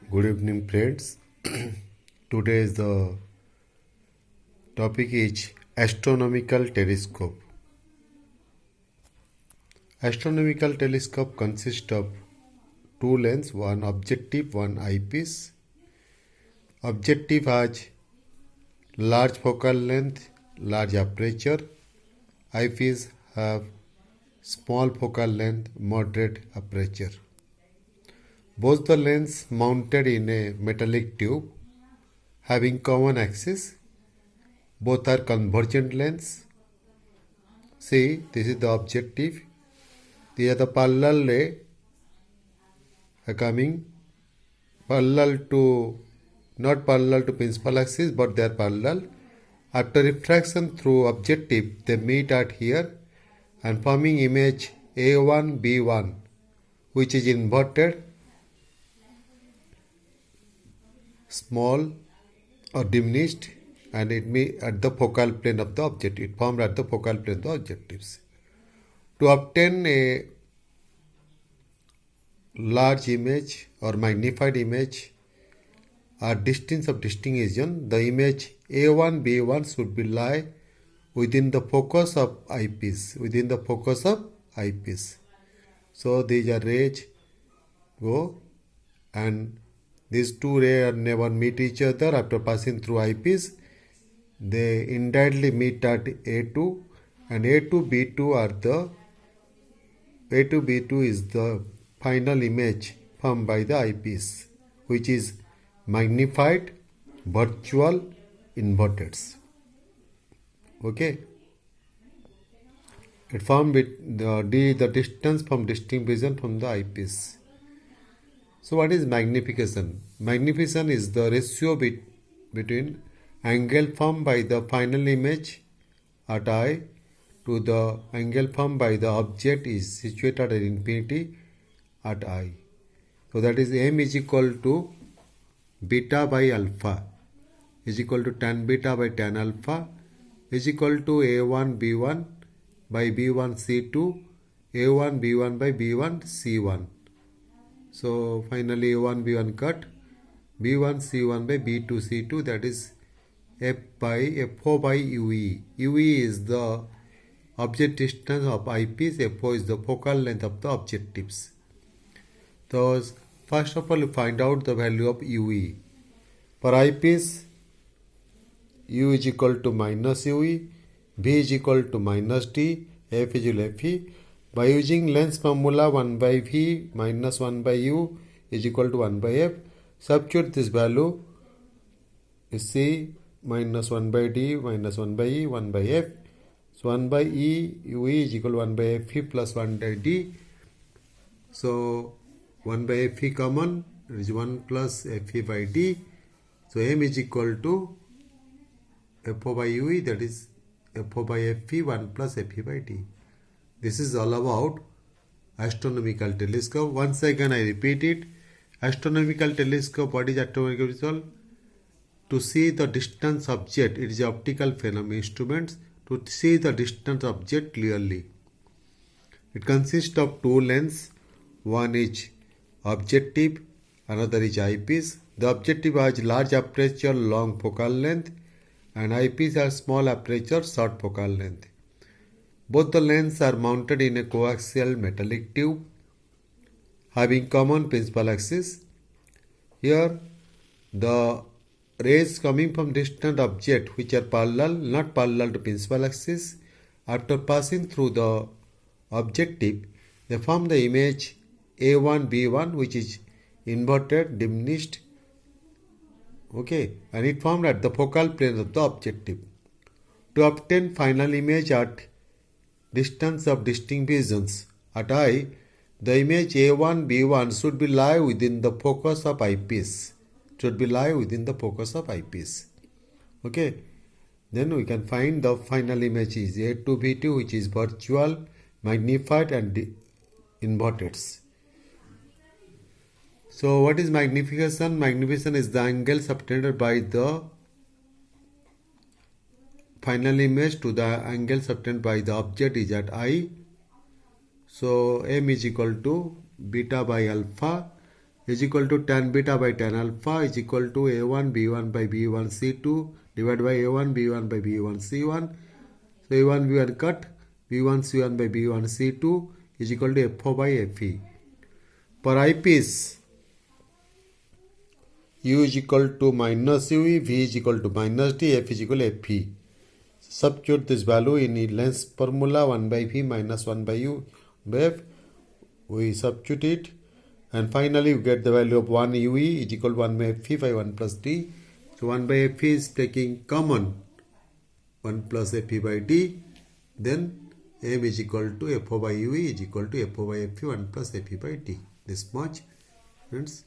Good evening, friends. Today's the topic is astronomical telescope. Astronomical telescope consists of two lenses, one objective, one eyepiece. Objective has large focal length, large aperture. Eyepiece have small focal length, moderate aperture. Both the lenses mounted in a metallic tube having common axis. Both are convergent lens. See, this is the objective. These are the parallel ray coming parallel to, not parallel to principal axis, but they are parallel. After refraction through objective, they meet at here and forming image A1, B1, which is inverted, small or diminished, and it may at the focal plane of the objective. It formed at the focal plane of the objectives. To obtain a large image or magnified image or distance of distinction, the image A1, B1 should be lie within the focus of eyepiece. Within the focus of eyepiece. So these are rays go and these two rays never meet each other after passing through eyepiece. They indirectly meet at A2 and A2, B2 are the A2, B2 is the final image formed by the eyepiece, which is magnified, virtual, inverted. Okay. It formed with the distance from distinct vision from the eyepiece. So what is magnification? Magnification is the ratio between angle formed by the final image at eye to the angle formed by the object is situated at infinity at eye. So that is m is equal to beta by alpha is equal to tan beta by tan alpha is equal to A1 B1 by B1 C2 A1 B1 by B1 C1. So finally A1 B1 cut B1 C1 by B2 C2, that is F by F4 by UE. UE is the object distance of eyepiece, F4 is the focal length of the objectives. So first of all, find out the value of UE. For eyepiece, U is equal to minus UE, V is equal to minus D, F is equal to FE. By using lens formula 1 by V minus 1 by U is equal to 1 by F, substitute this value is C minus 1 by D minus 1 by E 1 by F. So 1 by E UE is equal to 1 by FE plus 1 by D. So 1 by FE common, it is 1 plus FE by D. So M is equal to F4 by UE, that is F4 by FE 1 plus FE by D. This is all about astronomical telescope. Once again I repeat it. Astronomical telescope, what is astronomical telescope? To see the distance object, it is optical phenomenon instruments to see the distance object clearly. It consists of two lenses. One is objective, another is eyepiece. The objective has large aperture, long focal length, and eyepiece has small aperture, short focal length. Both the lenses are mounted in a coaxial metallic tube having common principal axis. Here the rays coming from distant object which are parallel, not parallel to principal axis, after passing through the objective, they form the image A1 B1, which is inverted, diminished, okay, and it formed at the focal plane of the objective. To obtain final image at distance of distinct visions at eye, the image A1 B1 should be lie within the focus of eyepiece. Should be lie within the focus of eyepiece. Okay. Then we can find the final image is A2 B2, which is virtual, magnified and inverted. So what is magnification? Magnification is the angle subtended by the final image to the angle subtended by the object is at eye. So m is equal to beta by alpha is equal to tan beta by tan alpha is equal to a1 b1 by b1 c2 divided by a1 b1 by b1 c1. So a1 b1 cut, b1 c1 by b1 c2 is equal to f4 by fe. Per eyepiece, u is equal to minus ue, v is equal to minus d, f is equal to fe. Substitute this value in the length formula 1 by v minus 1 by u by f. We substitute it and finally we get the value of 1 ue is equal to 1 by fe by 1 plus d. So 1 by fe is taking common 1 plus fe by d. Then m is equal to f4 by ue is equal to f4 by fe 1 plus fe by d. This much, friends.